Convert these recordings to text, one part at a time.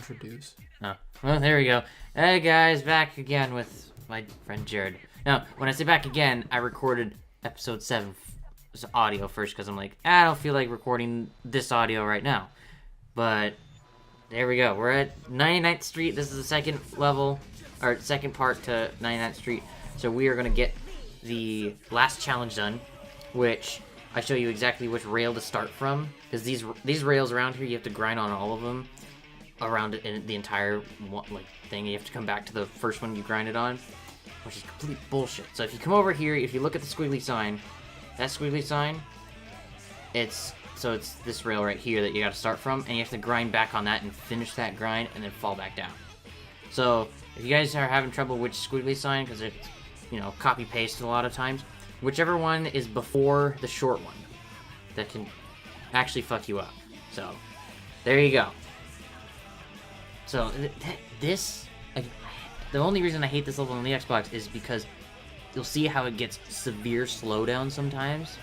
introduce. Oh, well, there we go. Hey guys, back again with my friend Jared. Now, when I say back again, I recorded episode 7 audio first because I'm like, I don't feel like recording this audio right now. But there we go. We're at 99th Street. This is the second level, or second part to 99th Street. So we are going to get the last challenge done, which I show you exactly which rail to start from. Because these rails around here, you have to grind on all of them around in the entire thing. You have to come back to the first one you grinded on, which is complete bullshit. So if you come over here, if you look at the squiggly sign, that squiggly sign, it's this rail right here that you got to start from, and you have to grind back on that and finish that grind and then fall back down. So if you guys are having trouble with squiggly sign, because it's, copy paste a lot of times, whichever one is before the short one that can actually fuck you up. So there you go. So the only reason I hate this level on the Xbox is because you'll see how it gets severe slowdown sometimes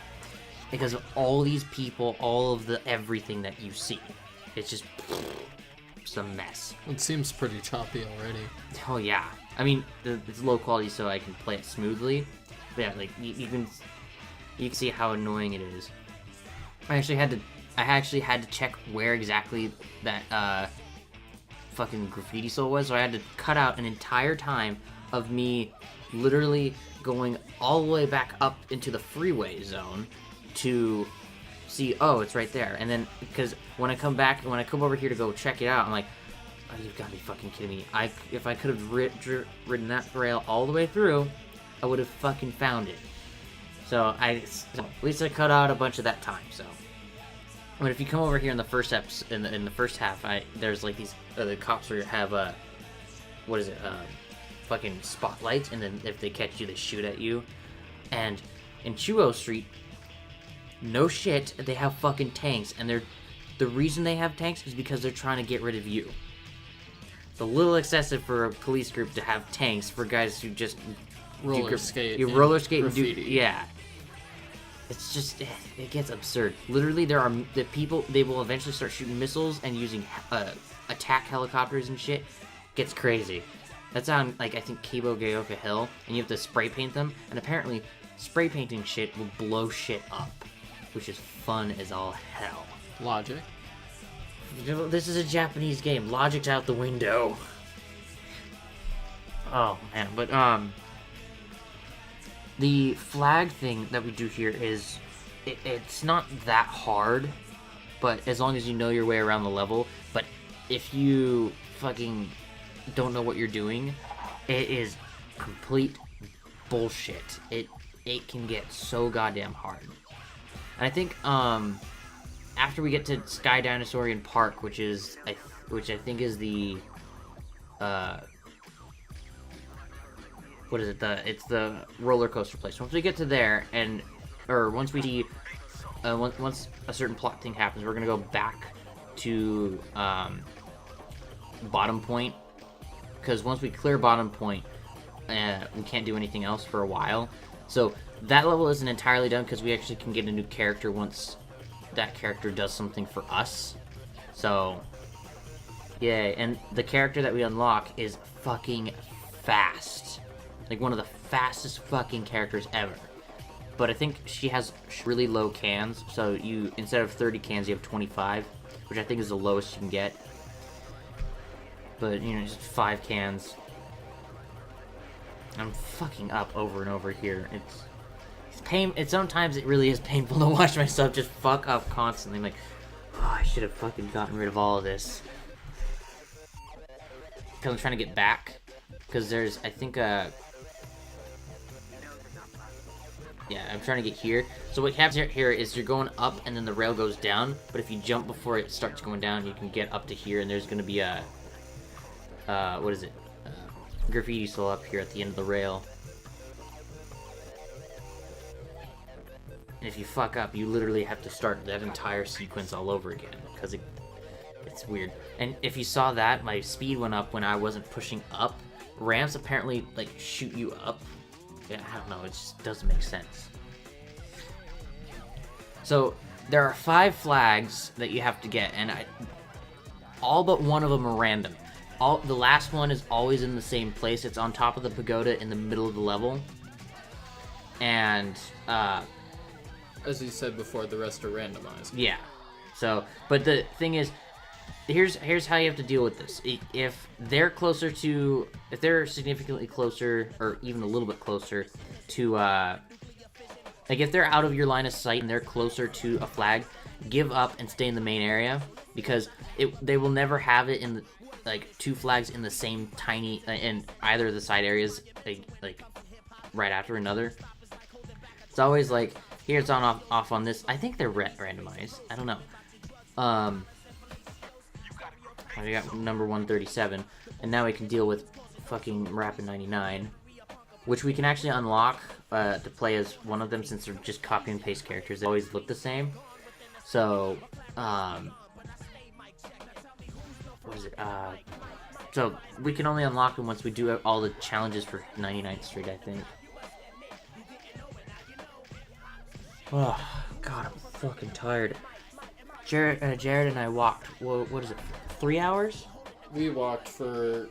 because of all these people, all of the everything that you see. It's just a mess. It seems pretty choppy already. Oh yeah, I mean it's low quality so I can play it smoothly. But yeah, like you can see how annoying it is. I actually had to check where exactly that fucking graffiti soul was, so I had to cut out an entire time of me literally going all the way back up into the freeway zone to see, oh, it's right there. And then, because when I come over here to go check it out, I'm like, oh, you've got to be fucking kidding me. If I could have ridden that rail all the way through, I would have fucking found it. So at least I cut out a bunch of that time, so. But if you come over here in the first episode, in the first half, there's like these the cops have fucking spotlights, and then if they catch you, they shoot at you. And in Chuo Street, no shit, they have fucking tanks, and the reason they have tanks is because they're trying to get rid of you. It's a little excessive for a police group to have tanks for guys who just roller skate and do yeah. It's just, it gets absurd. Literally, there are the people, they will eventually start shooting missiles and using attack helicopters and shit. Gets crazy. That's on, like, I think Cabo Gayoka Hill, and you have to spray paint them, and apparently spray painting shit will blow shit up, which is fun as all hell. Logic. This is a Japanese game. Logic's out the window. Oh, man, but, the flag thing that we do here is, it's not that hard, but as long as you know your way around the level. But if you fucking don't know what you're doing, it is complete bullshit. It can get so goddamn hard. And I think after we get to Sky Dinosaurian Park, which I think is the what is it? It's the roller coaster place. Once we get to there, once we see, once a certain plot thing happens, we're gonna go back to Bottom Point, because once we clear Bottom Point, we can't do anything else for a while. So that level isn't entirely done because we actually can get a new character once that character does something for us. So, yay! And the character that we unlock is fucking fast. Like, one of the fastest fucking characters ever. But I think she has really low cans, so instead of 30 cans, you have 25, which I think is the lowest you can get. But, just 5 cans. I'm fucking up over and over here. Sometimes it really is painful to watch myself just fuck up constantly. I'm like, oh, I should have fucking gotten rid of all of this. Because I'm trying to get back. Because there's, I think, yeah, I'm trying to get here. So what happens here is you're going up and then the rail goes down. But if you jump before it starts going down, you can get up to here. And there's going to be a, graffiti soul up here at the end of the rail. And if you fuck up, you literally have to start that entire sequence all over again. Because it's weird. And if you saw that, my speed went up when I wasn't pushing up. Ramps apparently, like, shoot you up. Yeah, I don't know, it just doesn't make sense. So, there are 5 flags that you have to get, and all but one of them are random. The last one is always in the same place. It's on top of the pagoda in the middle of the level. And, as you said before, the rest are randomized. yeah. So, but the thing is, here's how you have to deal with this. If they're significantly closer, or even a little bit closer to, like if they're out of your line of sight and they're closer to a flag, give up and stay in the main area, because they will never have it in the, like, two flags in the same tiny, in either of the side areas, like right after another. It's always like, here it's on off on this. I think they're randomized. I don't know. We got number 137, and now we can deal with fucking Rapid 99, which we can actually unlock to play as one of them, since they're just copy and paste characters. They always look the same. So, what is it? So we can only unlock them once we do all the challenges for 99th Street, I think. Oh, God, I'm fucking tired. Jared and I walked, what is it, 3 hours? We walked for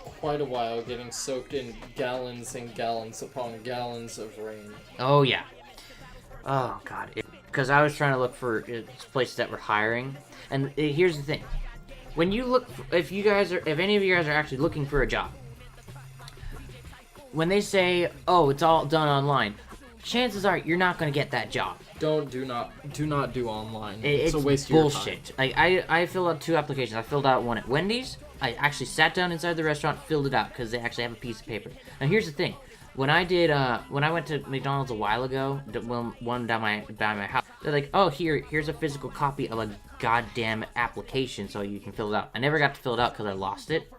quite a while, getting soaked in gallons and gallons upon gallons of rain. Oh, yeah. Oh, God. Because I was trying to look for places that were hiring. And here's the thing. When you look, if any of you guys are actually looking for a job, when they say, oh, it's all done online, chances are you're not going to get that job. Do not do online. It's a waste bullshit. of your time. I filled out 2 applications. I filled out one at Wendy's. I actually sat down inside the restaurant, filled it out, because they actually have a piece of paper. Now here's the thing. When I went to McDonald's a while ago, one down by my house, they're like, oh, here's a physical copy of a goddamn application so you can fill it out. I never got to fill it out because I lost it,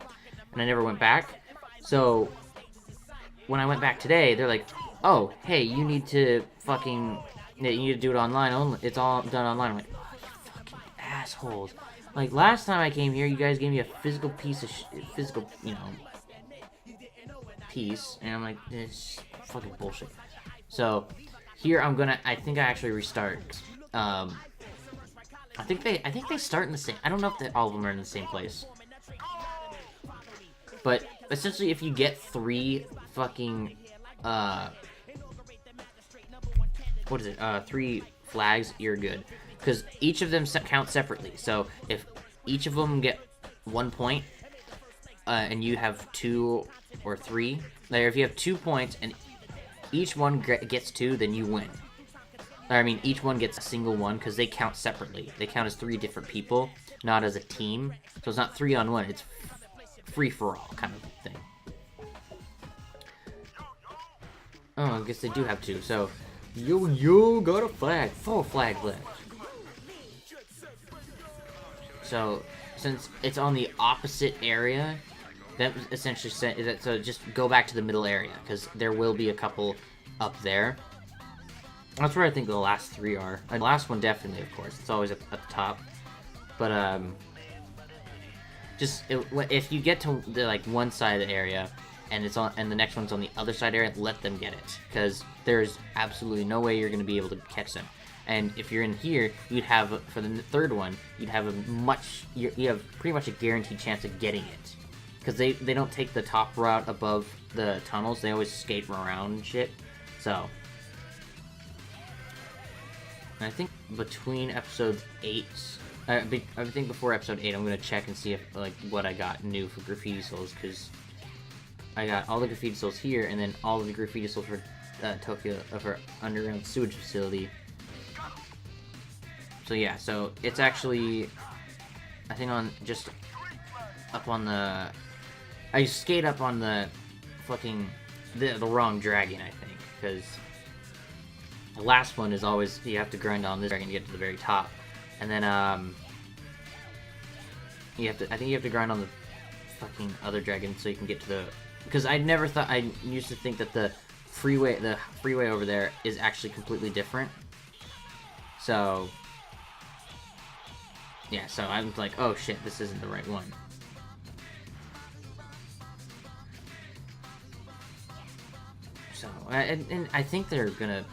and I never went back. So when I went back today, they're like, oh, hey, you need to do it online only. It's all done online. I'm like, oh, you fucking assholes. Like, last time I came here, you guys gave me a physical piece, and I'm like, this fucking bullshit. So, here I think I actually restart. I think they start in the same, I don't know if all of them are in the same place. But, essentially, if you get 3 fucking, 3 flags, you're good. Because each of them count separately. So if each of them get 1 point, and you have 2 or 3, like if you have 2 points and each one gets 2, then you win. I mean, each one gets a single one, because they count separately. They count as 3 different people, not as a team. So it's not 3 on 1. It's free for all kind of thing. Oh, I guess they do have 2. So. You got a flag. 4 flag left. So, since it's on the opposite area, that essentially said, so just go back to the middle area, because there will be a couple up there. That's where I think the last 3 are. The last one definitely, of course. It's always at the top. But, if you get to the, like, one side of the area, and the next one's on the other side area, let them get it, because there's absolutely no way you're going to be able to catch them. And if you're in here, you'd have, for the third one, you'd have you have pretty much a guaranteed chance of getting it, because they don't take the top route above the tunnels. They always skate around and shit. So, and I think between episodes 8, I think before episode 8, I'm going to check and see if, like, what I got new for Graffiti Souls, because I got all the Graffiti Souls here, and then all of the Graffiti Souls for Tokyo, for underground sewage facility. So yeah, so it's actually, I think just up on the, I skate up on the fucking, the wrong dragon, I think, because the last one is always, you have to grind on this dragon to get to the very top, and then, I think you have to grind on the fucking other dragon so you can get to the, because I used to think that the freeway over there is actually completely different. So, yeah, so I'm like, oh shit, this isn't the right one. So, and I think they're gonna,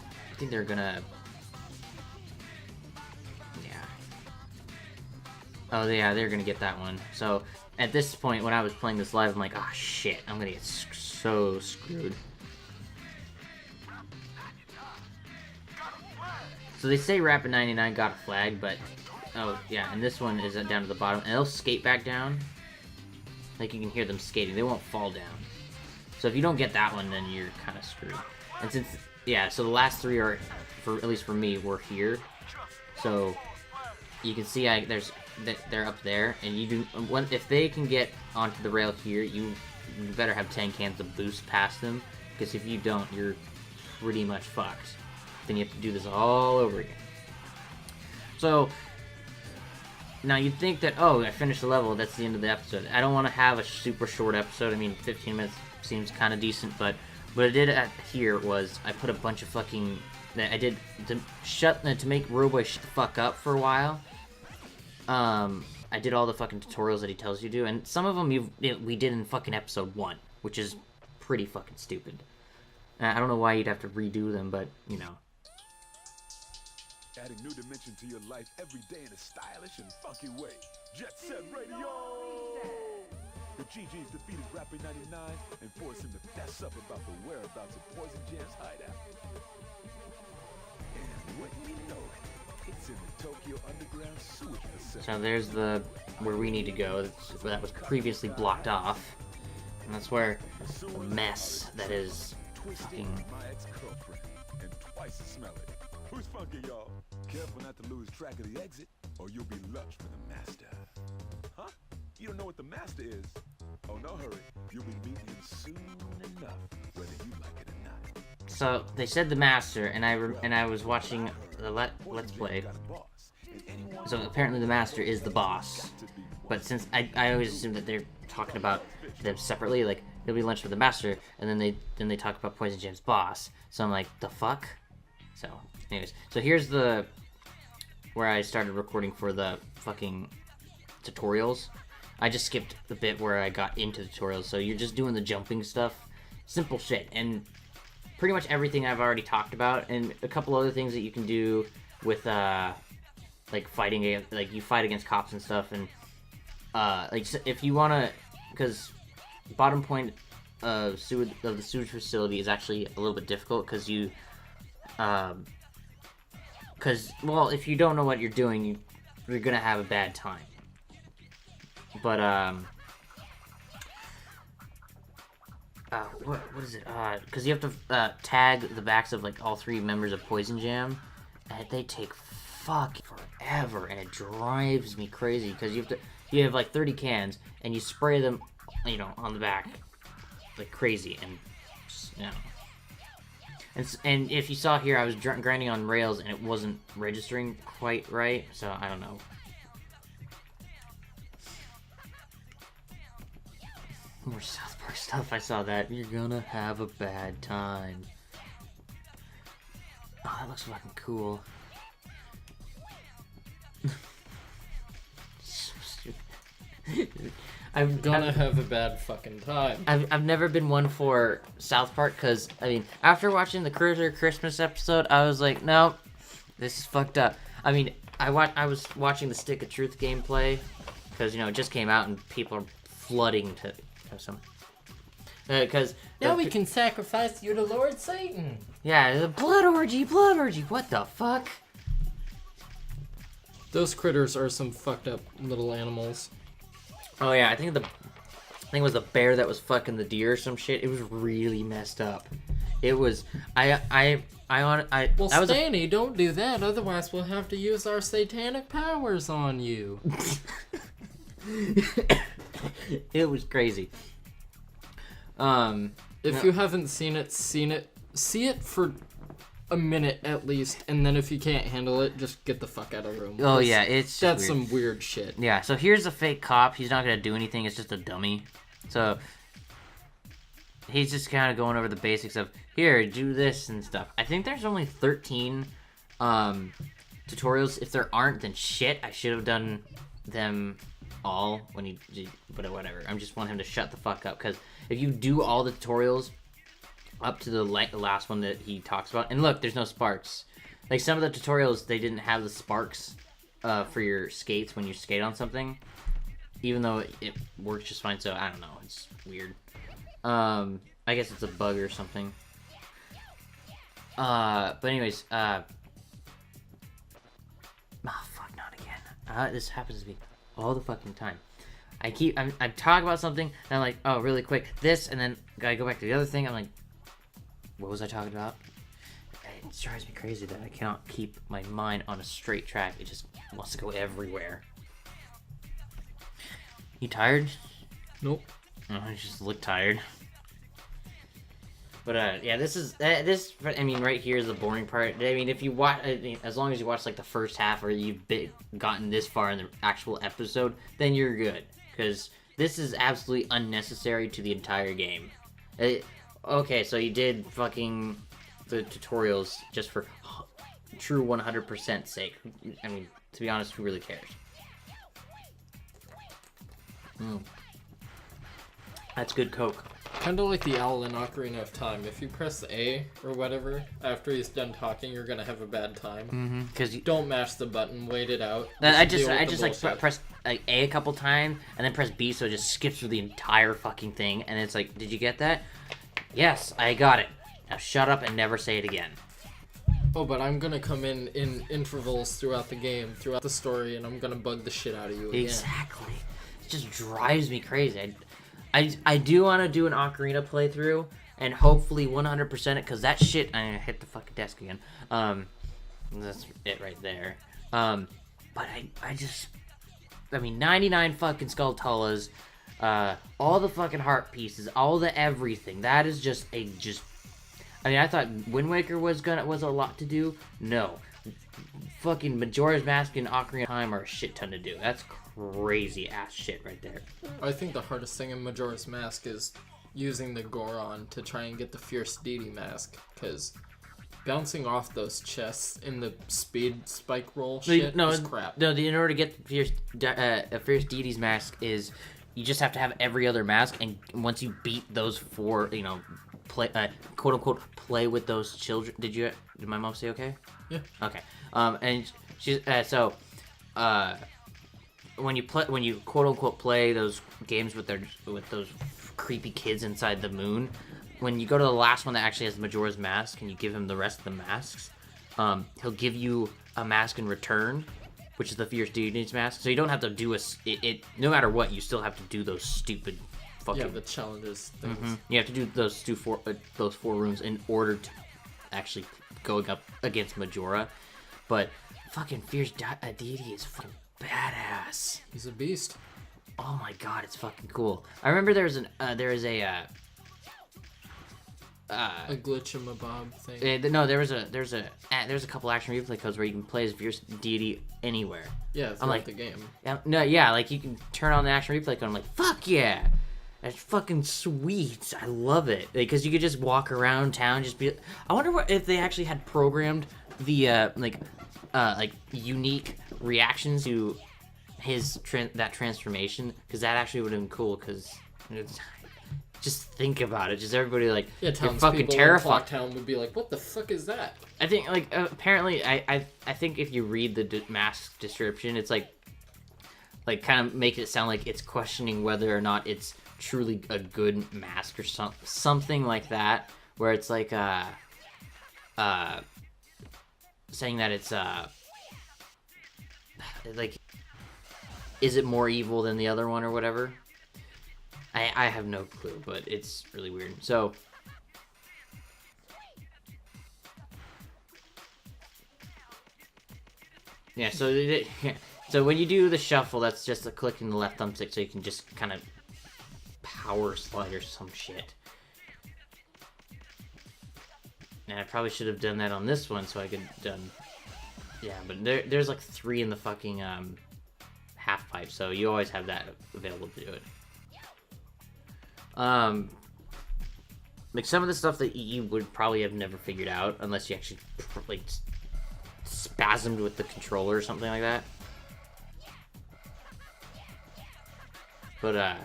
yeah. Oh yeah, they're gonna get that one. So at this point, when I was playing this live, I'm like, oh shit, I'm gonna get so screwed. So they say Rapid 99 got a flag, but oh yeah, and this one is down to the bottom, and they'll skate back down. Like you can hear them skating, they won't fall down. So if you don't get that one, then you're kind of screwed. And since so the last three are, at least for me, were here. So you can see they're up there, and if they can get onto the rail here, you better have 10 cans of boost past them, because if you don't, you're pretty much fucked. Then you have to do this all over again. So now you'd think that, oh, I finished the level, that's the end of the episode. I don't want to have a super short episode. I mean, 15 minutes seems kind of decent, but what I did here was I put a bunch of fucking that I did to make Roboy fuck up for a while. I did all the fucking tutorials that he tells you to, and some of them we did in fucking episode 1, which is pretty fucking stupid. I don't know why you'd have to redo them, but you know. Adding new dimension to your life every day in a stylish and funky way. Jet Set Radio! The GG's defeated Rapper 99 and forced him to fess up about the whereabouts of Poison Jam's hideout. And wouldn't you know it, it's in the Tokyo Underground sewage facility. So there's where we need to go. That was previously blocked off. And that's where the mess that is fucking... my ex-girlfriend and twice as smelly. Who's funky, y'all? Careful not to lose track of the exit, or you'll be lunch for the master. Huh? You don't know what the master is? Oh, no hurry. You'll be meeting him soon enough, whether you like it or not. So they said the master, and I was watching the let's play. So apparently the master is the boss, but since I always assume that they're talking about them separately, like it'll be lunch with the master, and then they talk about Poison Jam's boss. So I'm like, the fuck. So anyways, so here's where I started recording for the fucking tutorials. I just skipped the bit where I got into tutorials, so you're just doing the jumping stuff, simple shit, and pretty much everything I've already talked about, and a couple other things that you can do with like fighting, like you fight against cops and stuff, and like if you wanna, because bottom point of the sewage facility is actually a little bit difficult, because you well, if you don't know what you're doing, you're gonna have a bad time. But what is it? Because you have to tag the backs of like all 3 members of Poison Jam, and they take fucking forever, and it drives me crazy. Because you have like 30 cans, and you spray them, you know, on the back like crazy, and you know. And if you saw here, I was grinding on rails, and it wasn't registering quite right, so I don't know. More South Park stuff. I saw that. You're gonna have a bad time. Oh, that looks fucking cool. So stupid. I'm gonna have a bad fucking time. I've never been one for South Park, because, I mean, after watching the Cruiser Christmas episode, I was like, no, this is fucked up. I mean, I was watching the Stick of Truth gameplay, because, you know, it just came out, and people are flooding to some. Because... now we can sacrifice you to Lord Satan. Yeah, the blood orgy, what the fuck? Those critters are some fucked up little animals. Oh yeah, I think it was the bear that was fucking the deer or some shit. It was really messed up. It was well, Stanny, don't do that, otherwise we'll have to use our satanic powers on you. It was crazy. If you haven't seen it, see it for a minute at least, and then if you can't handle it, just get the fuck out of the room. Oh yeah, that's weird. Some weird shit. Yeah, so here's a fake cop. He's not gonna do anything. It's just a dummy. So he's just kind of going over the basics of, here, do this and stuff. I think there's only 13 tutorials. If there aren't, then shit, I should have done them all when he, but whatever. I just want him to shut the fuck up, because if you do all the tutorials up to the last one that he talks about, and look, there's no sparks. Like, some of the tutorials, they didn't have the sparks for your skates when you skate on something, even though it works just fine. So I don't know, it's weird. I guess it's a bug or something. But anyways, oh fuck, not again. This happens to me all the fucking time. I'm talking about something, and I'm like, oh, really quick, this, and then I go back to the other thing. I'm like, what was I talking about? It drives me crazy that I cannot keep my mind on a straight track. It just wants to go everywhere. You tired? Nope. Oh, I just look tired. But yeah, this is this. I mean, right here is the boring part. I mean, if you watch, as long as you watch like the first half, or you've gotten this far in the actual episode, then you're good. Because this is absolutely unnecessary to the entire game. Okay, so you did fucking the tutorials just for true 100% sake. I mean, to be honest, who really cares? That's good Coke. Kind of like the owl in Ocarina of Time. If you press A or whatever after he's done talking, you're gonna have a bad time. Because you Don't mash the button. Wait it out. I Deal with just the like bullshit. press like A a couple times and then press B, so it just skips through the entire fucking thing. And it's like, did you get that? Yes, I got it. Now shut up and never say it again. Oh, but I'm gonna come in intervals throughout the game, throughout the story, and I'm gonna bug the shit out of you again. Exactly. It just drives me crazy. I do want to do an Ocarina playthrough and hopefully 100% it, because that shit. I hit the fucking desk again. That's it right there. But I mean, 99 fucking Skulltulas, all the fucking heart pieces, all the everything. That is just. I mean, I thought Wind Waker was a lot to do. No, fucking Majora's Mask and Ocarina of Time are a shit ton to do. That's crazy ass shit right there. I think the hardest thing in Majora's Mask is using the Goron to try and get the Fierce Deity mask, because bouncing off those chests in the speed spike roll shit is crap. No, in order to get Fierce Deity's mask is you just have to have every other mask, and once you beat those four, play quote unquote play with those children. Did my mom say okay? Yeah. Okay. And she's when you quote unquote play those games with those creepy kids inside the moon, when you go to the last one that actually has Majora's Mask and you give him the rest of the masks, he'll give you a mask in return, which is the Fierce Deity's mask. So you don't have to do it. No matter what, you still have to do those stupid fucking the challenges things. You have to do those four rooms in order to actually going up against Majora. But fucking Fierce Deity is fucking badass. He's a beast. Oh my god, it's fucking cool. I remember there is a glitchamabob thing. there's a couple action replay codes where you can play as Fierce Deity anywhere. Yeah, throughout the game. Like you can turn on the action replay code. I'm like, fuck yeah, that's fucking sweet. I love it, because you could just walk around town, just be. I wonder if they actually had programmed the like unique reactions to that transformation, because that actually would have been cool. Because just think about it, just everybody like you're fucking terrified. Town would be like, what the fuck is that? I think apparently I think if you read the mask description, it's like kind of make it sound like it's questioning whether or not it's truly a good mask or something like that, where it's like saying that it's like, is it more evil than the other one or whatever? I have no clue, but it's really weird. So yeah, so when you do the shuffle, that's just a click in the left thumbstick, so you can just kind of power slide or some shit. And I probably should have done that on this one, so I could done. Yeah, but there's like 3 in the fucking half pipe, so you always have that available to do it. Like some of the stuff that you would probably have never figured out unless you actually like spasmed with the controller or something like that. But yeah.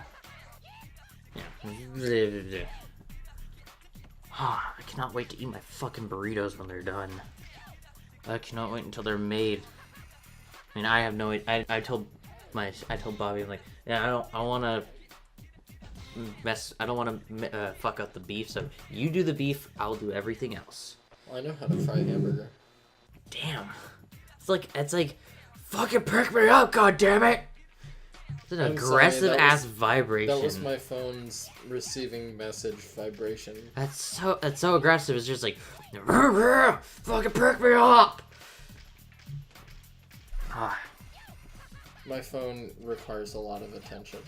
I cannot wait to eat my fucking burritos when they're done. I cannot wait until they're made. I mean, I have no. I told Bobby, I'm like, yeah, I want to I don't want to fuck up the beef. So you do the beef, I'll do everything else. Well, I know how to fry a hamburger. Damn, it's like, fucking pick me up, god damn it! It's an aggressive ass vibration. That was my phone's receiving message vibration. That's so aggressive. It's just like, fucking pick me up. Ah. My phone requires a lot of attention.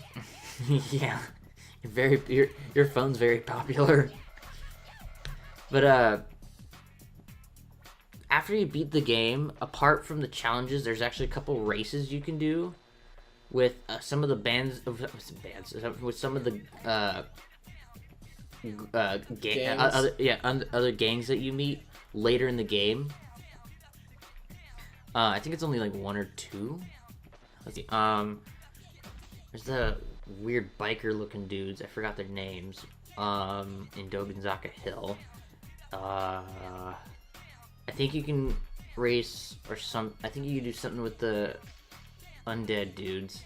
Yeah, your phone's very popular. But after you beat the game, apart from the challenges, there's actually a couple races you can do with some of the with some of the other gangs that you meet later in the game. I think it's only like 1 or 2. Let's see. There's the weird biker-looking dudes. I forgot their names. In Dogonzaka Hill. I think you can race I think you can do something with the undead dudes.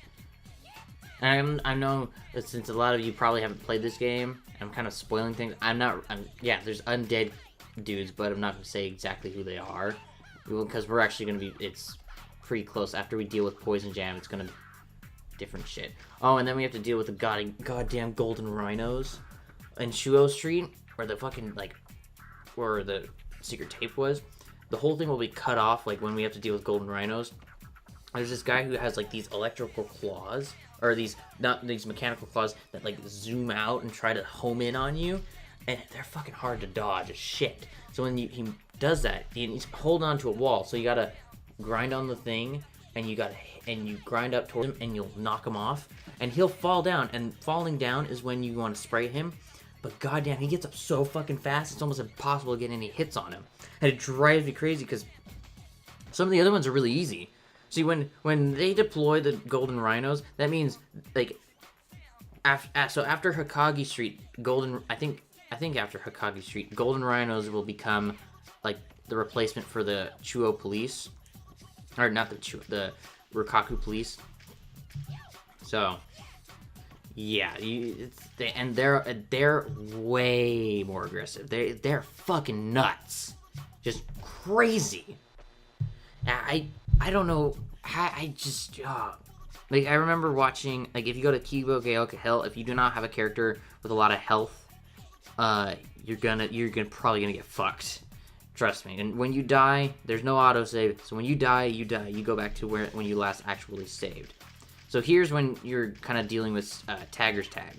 And I know that since a lot of you probably haven't played this game, I'm kind of spoiling things. There's undead dudes, but I'm not going to say exactly who they are. Because we're actually going to be, it's pretty close. After we deal with Poison Jam, it's going to be different shit. Oh, and then we have to deal with the goddamn golden rhinos in Shuo Street, where the fucking, where the secret tape was. The whole thing will be cut off, when we have to deal with golden rhinos. There's this guy who has, these electrical claws, or these mechanical claws that, zoom out and try to home in on you, and they're fucking hard to dodge as shit. So when he does that, he's holding on to a wall, so you gotta grind on the thing, and you grind up towards him, and you'll knock him off, and he'll fall down, and falling down is when you want to spray him, but goddamn, he gets up so fucking fast, it's almost impossible to get any hits on him, and it drives me crazy, because some of the other ones are really easy. See, when they deploy the golden rhinos, that means, after Hokage Street, I think after Hokage Street, golden rhinos will become the replacement for the Chuo police, or not the Rukaku police. So yeah, they're way more aggressive. They're fucking nuts, just crazy. I don't know. I just I remember watching if you go to Kibo Gaoka Hill, if you do not have a character with a lot of health, you're probably gonna get fucked. Trust me. And when you die, there's no autosave. So when you die, you die. You go back to when you last actually saved. So here's when you're kind of dealing with Tagger's Tag.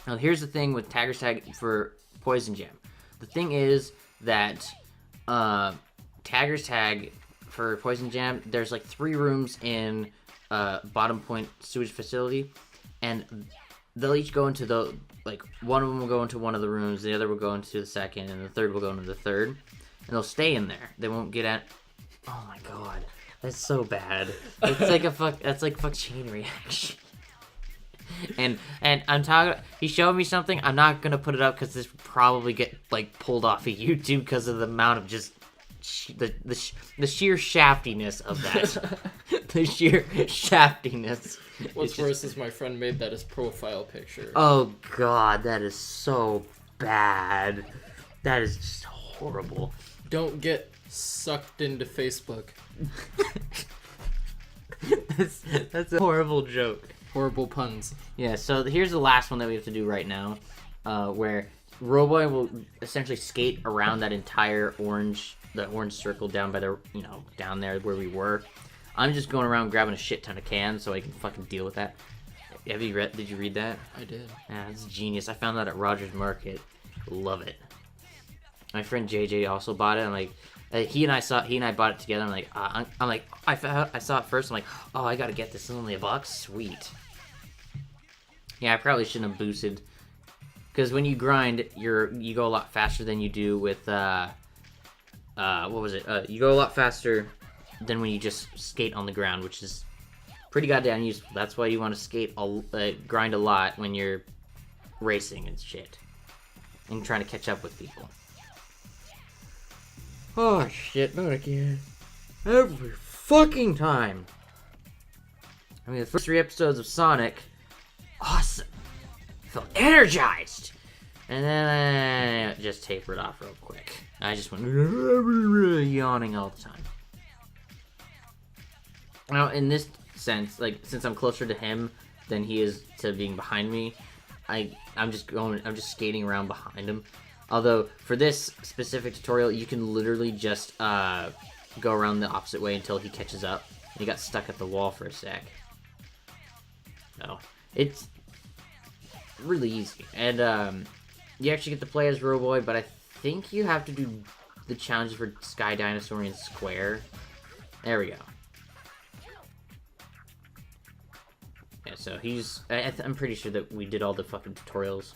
Now here's the thing with Tagger's Tag for Poison Jam. The thing is that Tagger's Tag for Poison Jam, there's 3 rooms in Bottom Point sewage facility, and they'll each go into the one of them will go into one of the rooms, the other will go into the second, and the third will go into the third, and they'll stay in there. They won't get at. Oh my god, that's so bad. It's that's fuck chain reaction. And I'm talking. He showed me something. I'm not gonna put it up because this will probably get pulled off of YouTube because of the amount of just the sheer shaftiness of that. The sheer shaftiness. What's worse is my friend made that his profile picture. Oh god, that is so bad. That is just horrible. Don't get sucked into Facebook. That's a horrible joke. Horrible puns. Yeah, so here's the last one that we have to do right now, where Roboy will essentially skate around that entire orange circle down by the, down there where we were. I'm just going around grabbing a shit ton of cans so I can fucking deal with that. Did you read that? I did. Yeah, it's genius. I found that at Rogers Market. Love it. My friend JJ also bought it. I'm like, he and I bought it together. I saw it first. I'm like, oh, I gotta get this. It's only $1. Sweet. Yeah, I probably shouldn't have boosted, because when you grind, you go a lot faster than you do with what was it? You go a lot faster than when you just skate on the ground, which is pretty goddamn useful. That's why you want to grind a lot when you're racing and shit, and trying to catch up with people. Oh shit, not again. Every fucking time. I mean, the first 3 episodes of Sonic, awesome. I felt energized. And then I just tapered off real quick. I just went yawning all the time. Now, in this sense, like, since I'm closer to him than he is to being behind me, I'm just skating around behind him. Although, for this specific tutorial, you can literally just go around the opposite way until he catches up. He got stuck at the wall for a sec. So, it's really easy. And, you actually get to play as Roboy, but I think you have to do the challenges for Sky Dinosaur and Square. There we go. Yeah, so he's... I'm pretty sure that we did all the fucking tutorials